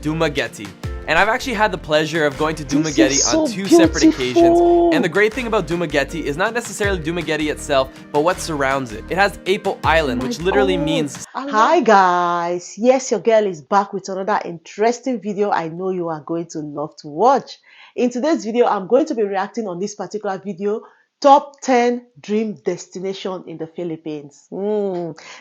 Dumaguete. And I've actually had the pleasure of going to Dumaguete on two separate occasions. And the great thing about Dumaguete is not necessarily Dumaguete itself, but what surrounds it. It has Apo Island, which literally means... Hi guys, yes, your girl is back with another interesting video I know you are going to love to watch. In today's video, I'm going to be reacting on this particular video, Top 10 Dream Destination in the Philippines.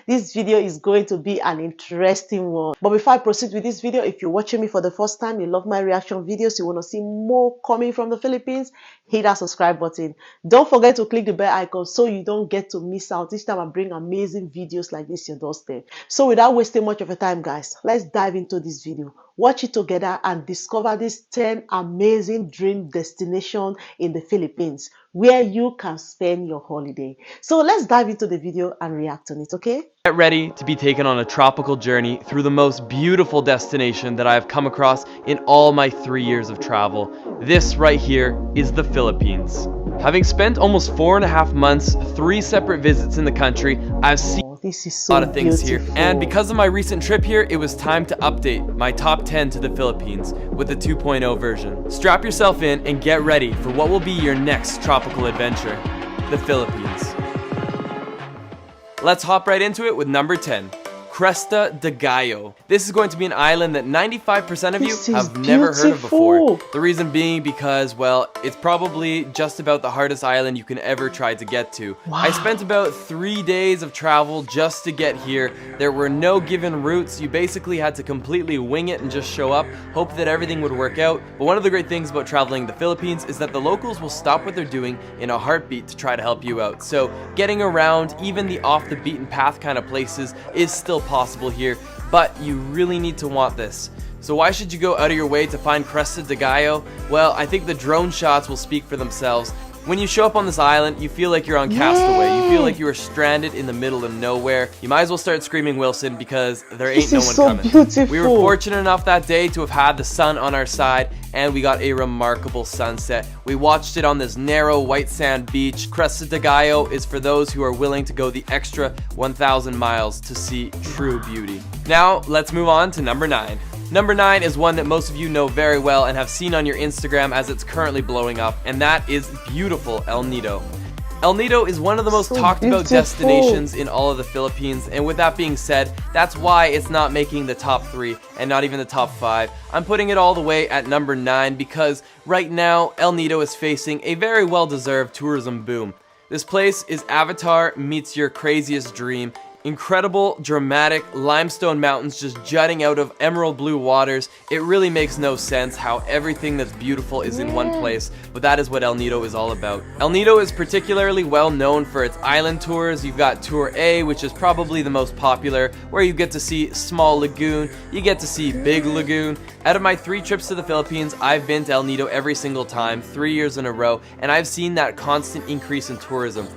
This video is going to be an interesting one. But before I proceed with this video, if you're watching me for the first time, you love my reaction videos, you want to see more coming from the Philippines, hit that subscribe button. Don't forget to click the bell icon so you don't get to miss out each time I bring amazing videos like this to your doorstep. So without wasting much of your time, guys, let's dive into this video. Watch it together and discover these 10 amazing dream destinations in the Philippines where you can spend your holiday. So let's dive into the video and react on it, okay? Get ready to be taken on a tropical journey through the most beautiful destination that I have come across in all my 3 years of travel. This right here is the Philippines. Having spent almost 4.5 months, 3 separate visits in the country, I've seen this is so a lot of things beautiful. here. And because of my recent trip here, it was time to update my top 10 to the Philippines with the 2.0 version. Strap yourself in and get ready for what will be your next tropical adventure, the Philippines. Let's hop right into it with number 10. Cresta Deo. This is going to be an island that 95% of you have never heard of before. The reason being because, well, it's probably just about the hardest island you can ever try to get to. Wow. I spent about 3 days of travel just to get here. There were no given routes. You basically had to completely wing it and just show up, hope that everything would work out. But one of the great things about traveling the Philippines is that the locals will stop what they're doing in a heartbeat to try to help you out. So getting around even the off the beaten path kind of places is still possible here, but you really need to want this. So why should you go out of your way to find Cresta Deo? Well, I think the drone shots will speak for themselves. When you show up on this island, you feel like you're on Castaway. You feel like you are stranded in the middle of nowhere. You might as well start screaming Wilson because there ain't no one coming. Beautiful. We were fortunate enough that day to have had the sun on our side, and we got a remarkable sunset. We watched it on this narrow white sand beach. Cresta Deo is for those who are willing to go the extra 1,000 miles to see true beauty. Now, let's move on to number 9. Number 9 is one that most of you know very well and have seen on your Instagram as it's currently blowing up, and that is beautiful El Nido. El Nido is one of the most talked about destinations in all of the Philippines, and with that being said, that's why it's not making the top 3 and not even the top 5. I'm putting it all the way at number 9 because right now El Nido is facing a very well-deserved tourism boom. This place is Avatar meets your craziest dream. Incredible, dramatic limestone mountains just jutting out of emerald blue waters. It really makes no sense how everything that's beautiful is in one place, but that is what El Nido is all about. El Nido is particularly well known for its island tours. You've got Tour A, which is probably the most popular, where you get to see Small Lagoon, you get to see Big Lagoon. Out of my 3 trips to the Philippines, I've been to El Nido every single time, 3 years in a row, and I've seen that constant increase in tourism.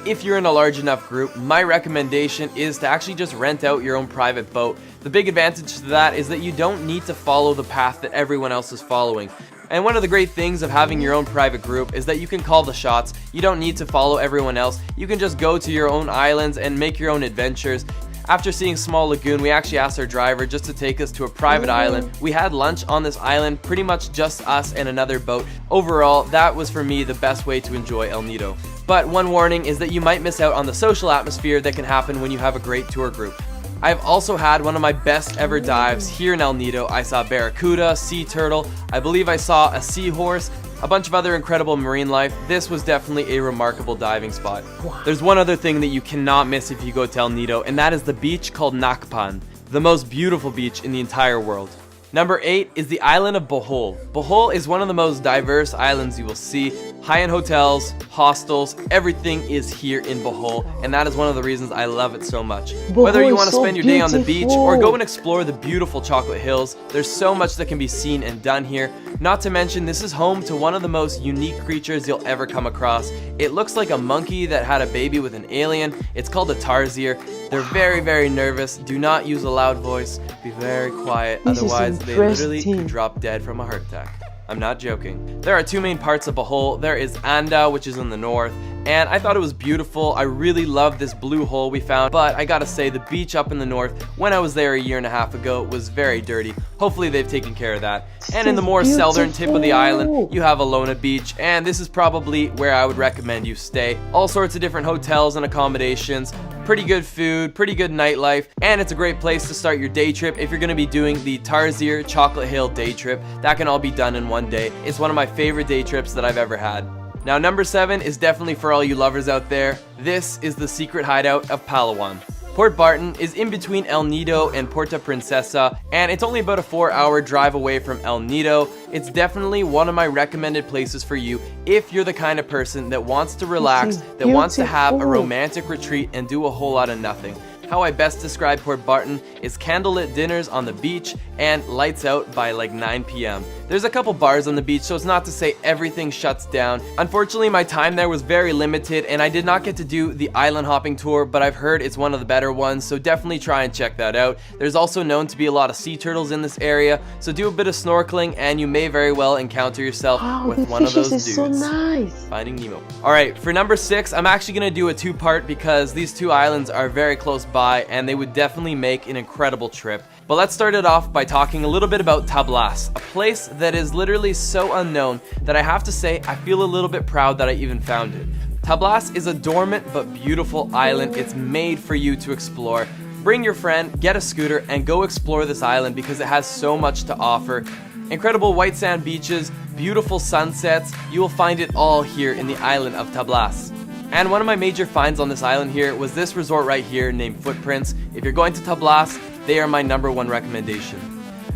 If you're in a large enough group, my recommendation is to actually just rent out your own private boat. The big advantage to that is that you don't need to follow the path that everyone else is following. And one of the great things of having your own private group is that you can call the shots. You don't need to follow everyone else. You can just go to your own islands and make your own adventures. After seeing Small Lagoon, we actually asked our driver just to take us to a private island. We had lunch on this island, pretty much just us and another boat. Overall, that was for me the best way to enjoy El Nido. But one warning is that you might miss out on the social atmosphere that can happen when you have a great tour group. I've also had one of my best ever dives here in El Nido. I saw barracuda, sea turtle, I believe I saw a seahorse, a bunch of other incredible marine life. This was definitely a remarkable diving spot. There's one other thing that you cannot miss if you go to El Nido, and that is the beach called Nakpan, the most beautiful beach in the entire world. Number 8 is the island of Bohol. Bohol is one of the most diverse islands you will see. High-end hotels, hostels, everything is here in Bohol, and that is one of the reasons I love it so much. Whether you want to spend your day on the beach or go and explore the beautiful chocolate hills, there's so much that can be seen and done here. Not to mention, this is home to one of the most unique creatures you'll ever come across. It looks like a monkey that had a baby with an alien. It's called a tarsier. They're very, very nervous. Do not use a loud voice. Be very quiet, otherwise they literally could drop dead from a heart attack. I'm not joking. There are two main parts of Bohol. There is Anda, which is in the north, and I thought it was beautiful. I really loved this blue hole we found, but I gotta say the beach up in the north, when I was there a year and a half ago, was very dirty. Hopefully they've taken care of that. And in the more southern tip of the island, you have Alona Beach, and this is probably where I would recommend you stay. All sorts of different hotels and accommodations, pretty good food, pretty good nightlife, and it's a great place to start your day trip if you're gonna be doing the Tarsier Chocolate Hill day trip. That can all be done in one day. It's one of my favorite day trips that I've ever had. Now, number 7 is definitely for all you lovers out there. This is the secret hideout of Palawan. Port Barton is in between El Nido and Puerto Princesa, and it's only about a 4-hour drive away from El Nido. It's definitely one of my recommended places for you if you're the kind of person that wants to relax, that wants to have a romantic retreat and do a whole lot of nothing. How I best describe Port Barton is candlelit dinners on the beach and lights out by like 9 p.m. There's a couple bars on the beach, so it's not to say everything shuts down. Unfortunately, my time there was very limited and I did not get to do the island hopping tour, but I've heard it's one of the better ones, so definitely try and check that out. There's also known to be a lot of sea turtles in this area, so do a bit of snorkeling and you may very well encounter yourself with one of those dudes. So nice. Finding Nemo. Alright, for number 6, I'm actually going to do a 2-part because these two islands are very close by and they would definitely make an incredible trip. But let's start it off by talking a little bit about Tablas, a place that is literally so unknown that I have to say I feel a little bit proud that I even found it. Tablas is a dormant but beautiful island. It's made for you to explore. Bring your friend, get a scooter, and go explore this island because it has so much to offer. Incredible white sand beaches, beautiful sunsets, you will find it all here in the island of Tablas. And one of my major finds on this island here was this resort right here named Footprints. If you're going to Tablas, they are my number 1 recommendation.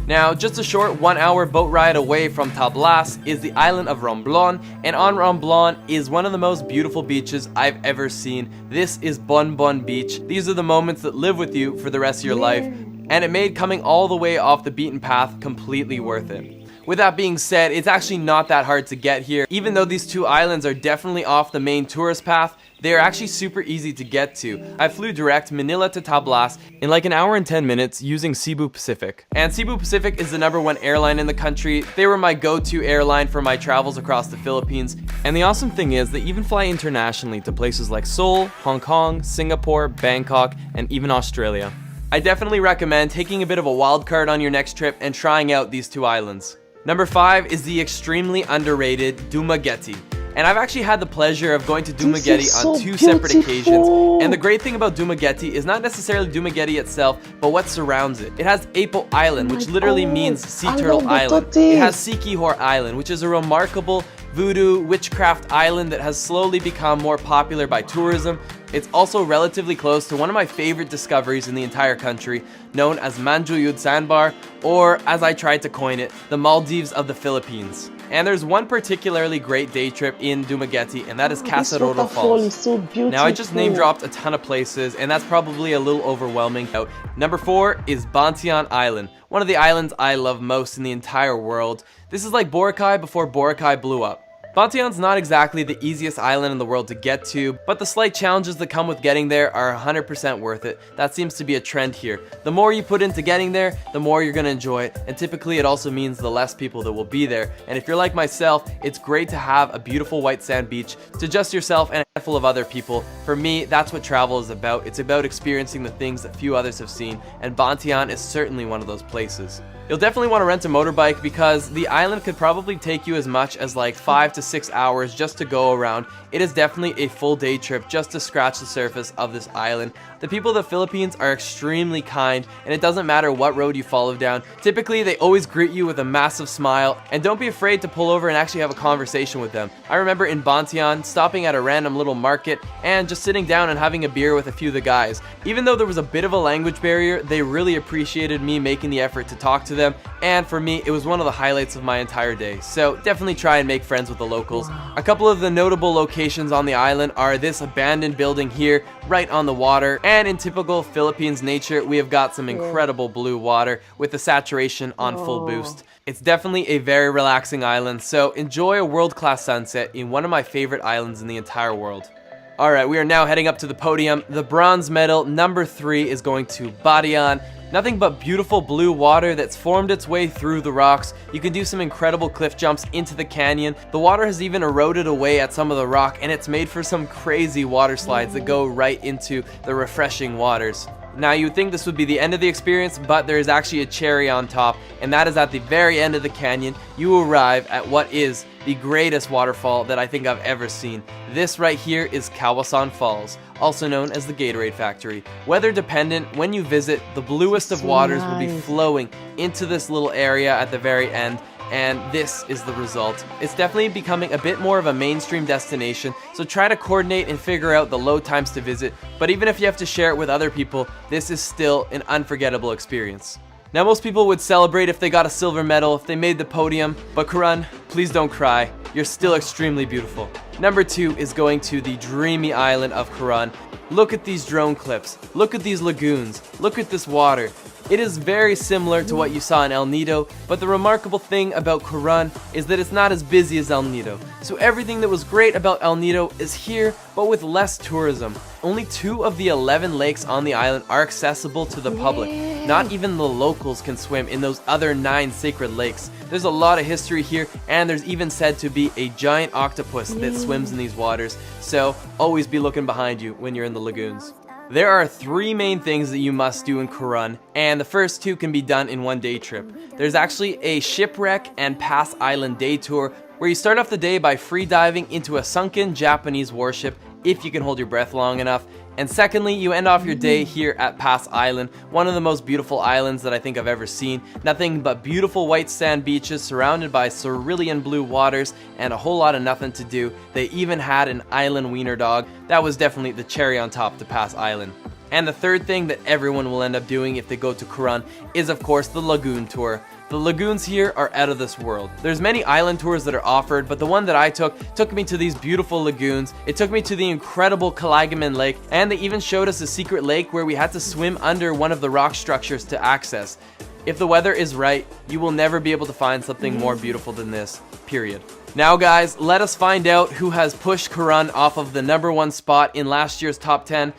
Now, just a short 1-hour boat ride away from Tablas is the island of Romblon, and on Romblon is one of the most beautiful beaches I've ever seen. This is Bon Bon Beach. These are the moments that live with you for the rest of your life, and it made coming all the way off the beaten path completely worth it. With that being said, it's actually not that hard to get here. Even though these two islands are definitely off the main tourist path, they are actually super easy to get to. I flew direct Manila to Tablas in like an hour and 10 minutes using Cebu Pacific. And Cebu Pacific is the number 1 airline in the country. They were my go-to airline for my travels across the Philippines. And the awesome thing is they even fly internationally to places like Seoul, Hong Kong, Singapore, Bangkok, and even Australia. I definitely recommend taking a bit of a wild card on your next trip and trying out these two islands. Number 5 is the extremely underrated Dumaguete. And I've actually had the pleasure of going to Dumaguete on 2 separate occasions. And the great thing about Dumaguete is not necessarily Dumaguete itself, but what surrounds it. It has Apo Island, which literally means Sea Turtle Island. It has Siquijor Island, which is a remarkable voodoo witchcraft island that has slowly become more popular by tourism. It's also relatively close to one of my favorite discoveries in the entire country, known as Manjuyud Sandbar, or as I tried to coin it, the Maldives of the Philippines. And there's one particularly great day trip in Dumaguete, and that is Casaroro Falls. Is so beautiful. Now, I just name dropped a ton of places, and that's probably a little overwhelming. Number 4 is Bantian Island, one of the islands I love most in the entire world. This is like Boracay before Boracay blew up. Bantian's not exactly the easiest island in the world to get to, but the slight challenges that come with getting there are 100% worth it. That seems to be a trend here. The more you put into getting there, the more you're gonna enjoy it, and typically it also means the less people that will be there. And if you're like myself, it's great to have a beautiful white sand beach to just yourself and a handful of other people. For me, that's what travel is about. It's about experiencing the things that few others have seen, and Bantian is certainly one of those places. You'll definitely want to rent a motorbike because the island could probably take you as much as like 5 to 6 hours just to go around. It is definitely a full day trip just to scratch the surface of this island. The people of the Philippines are extremely kind, and it doesn't matter what road you follow down. Typically, they always greet you with a massive smile, and don't be afraid to pull over and actually have a conversation with them. I remember in Bantian, stopping at a random little market and just sitting down and having a beer with a few of the guys. Even though there was a bit of a language barrier, they really appreciated me making the effort to talk to them, and for me, it was one of the highlights of my entire day. So definitely try and make friends with the locals. A couple of the notable locations on the island are this abandoned building here, right on the water, and in typical Philippines nature, we have got some incredible blue water with the saturation on full boost. It's definitely a very relaxing island, so enjoy a world-class sunset in one of my favorite islands in the entire world. Alright, we are now heading up to the podium. The bronze medal, number 3, is going to Barian. Nothing but beautiful blue water that's formed its way through the rocks. You can do some incredible cliff jumps into the canyon. The water has even eroded away at some of the rock, and it's made for some crazy water slides that go right into the refreshing waters. Now, you would think this would be the end of the experience, but there is actually a cherry on top, and that is at the very end of the canyon. You arrive at what is the greatest waterfall that I think I've ever seen. This right here is Kawasan Falls, also known as the Gatorade Factory. Weather dependent, when you visit, the bluest of waters will be flowing into this little area at the very end, and this is the result. It's definitely becoming a bit more of a mainstream destination, so try to coordinate and figure out the low times to visit, but even if you have to share it with other people, this is still an unforgettable experience. Now, most people would celebrate if they got a silver medal, if they made the podium, but Karan, please don't cry. You're still extremely beautiful. Number 2 is going to the dreamy island of Karan. Look at these drone clips. Look at these lagoons. Look at this water. It is very similar to what you saw in El Nido, but the remarkable thing about Karan is that it's not as busy as El Nido. So everything that was great about El Nido is here, but with less tourism. Only 2 of the 11 lakes on the island are accessible to the public. Not even the locals can swim in those other 9 sacred lakes. There's a lot of history here, and there's even said to be a giant octopus that swims in these waters, so always be looking behind you when you're in the lagoons. There are 3 main things that you must do in Karan, and the first 2 can be done in one day trip. There's actually a shipwreck and Pass Island day tour, where you start off the day by free diving into a sunken Japanese warship, if you can hold your breath long enough. And secondly, you end off your day here at Pass Island, one of the most beautiful islands that I think I've ever seen. Nothing but beautiful white sand beaches surrounded by cerulean blue waters and a whole lot of nothing to do. They even had an island wiener dog. That was definitely the cherry on top to Pass Island. And the third thing that everyone will end up doing if they go to Karan is, of course, the lagoon tour. The lagoons here are out of this world. There's many island tours that are offered, but the one that I took me to these beautiful lagoons. It took me to the incredible Kalagaman Lake, and they even showed us a secret lake where we had to swim under one of the rock structures to access. If the weather is right, you will never be able to find something more beautiful than this, period. Now guys, let us find out who has pushed Karan off of the number 1 spot in last year's top 10.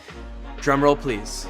Drumroll please.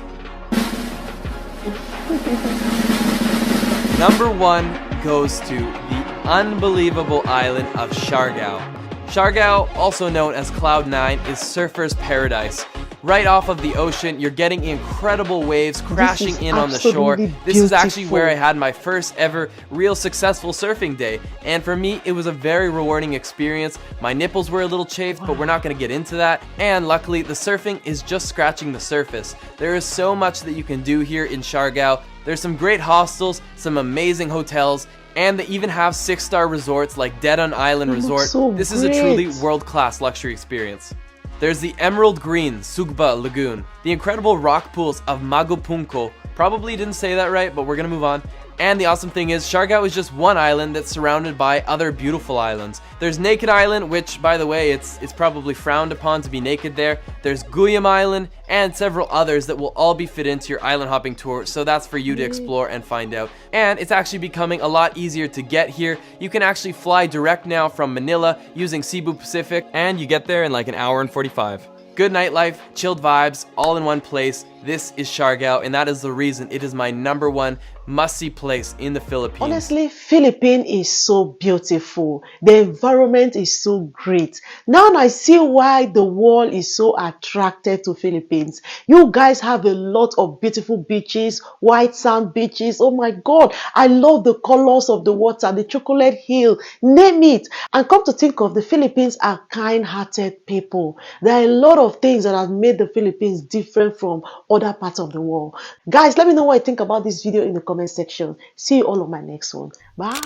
Number 1 goes to the unbelievable island of Siargao. Siargao, also known as Cloud 9, is surfer's paradise. Right off of the ocean, you're getting incredible waves crashing in on the shore. This is actually where I had my first ever real successful surfing day, and for me it was a very rewarding experience. My nipples were a little chafed, but we're not going to get into that, and luckily the surfing is just scratching the surface. There is so much that you can do here in Siargao. There's some great hostels, some amazing hotels, and they even have 6-star resorts like Dedon Island Resort. This is a truly world-class luxury experience. There's the emerald green Sugba Lagoon, the incredible rock pools of Magopunko. Probably didn't say that right, but we're gonna move on. And the awesome thing is, Siargao is just one island that's surrounded by other beautiful islands. There's Naked Island, which, by the way, it's probably frowned upon to be naked there. There's Guyam Island, and several others that will all be fit into your island hopping tour, so that's for you to explore and find out. And it's actually becoming a lot easier to get here. You can actually fly direct now from Manila using Cebu Pacific, and you get there in like an hour and 45. Good nightlife, chilled vibes, all in one place. This is Siargao, and that is the reason it is my number 1 must-see place in the Philippines. Honestly, Philippines is so beautiful. The environment is so great. Now I see why the world is so attracted to Philippines. You guys have a lot of beautiful beaches, white sand beaches. Oh my God, I love the colors of the water, the chocolate hill, name it. And come to think of, the Philippines are kind-hearted people. There are a lot of things that have made the Philippines different from other parts of the world. Guys, let me know what you think about this video in the comment section. See you all on my next one. Bye.